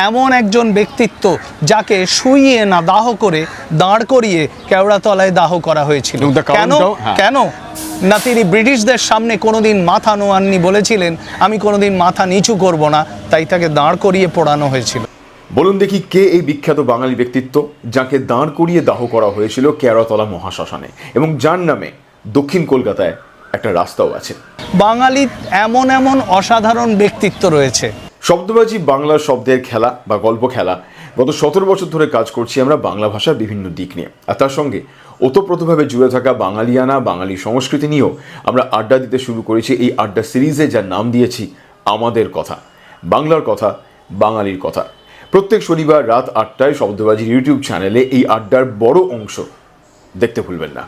এমন একজন ব্যক্তিত্ব যাকে শুইয়ে না দাহ করে দাঁড় করিয়ে কেওড়াতলায় দাহ করা হয়েছিল। কেন না তিনি ব্রিটিশদের সামনে কোনোদিন মাথা নোয়াননি, বলেছিলেন আমি কোনোদিন মাথা নিচু করব না, তাই তাকে দাঁড় করিয়ে পোড়ানো হয়েছিল। বলুন দেখি কে এই বিখ্যাত বাঙালি ব্যক্তিত্ব যাকে দাঁড় করিয়ে দাহ করা হয়েছিল কেওড়াতলা মহাশ্মশানে, এবং যার নামে দক্ষিণ কলকাতায় একটা রাস্তাও আছে। বাঙালির এমন এমন অসাধারণ ব্যক্তিত্ব রয়েছে। শব্দবাজি বাংলার শব্দের খেলা বা গল্প খেলা গত 17 বছর ধরে কাজ করছি আমরা বাংলা ভাষার বিভিন্ন দিক নিয়ে, আর তার সঙ্গে ওতপ্রোতভাবে জুড়ে থাকা বাঙালিয়ানা বাঙালি সংস্কৃতি নিয়েও আমরা আড্ডা দিতে শুরু করেছি এই আড্ডা সিরিজে, যার নাম দিয়েছি আমাদের কথা, বাংলার কথা, বাঙালির কথা। প্রত্যেক শনিবার রাত 8টায় শব্দবাজির ইউটিউব চ্যানেলে এই আড্ডার বড় অংশ দেখতে ভুলবেন না।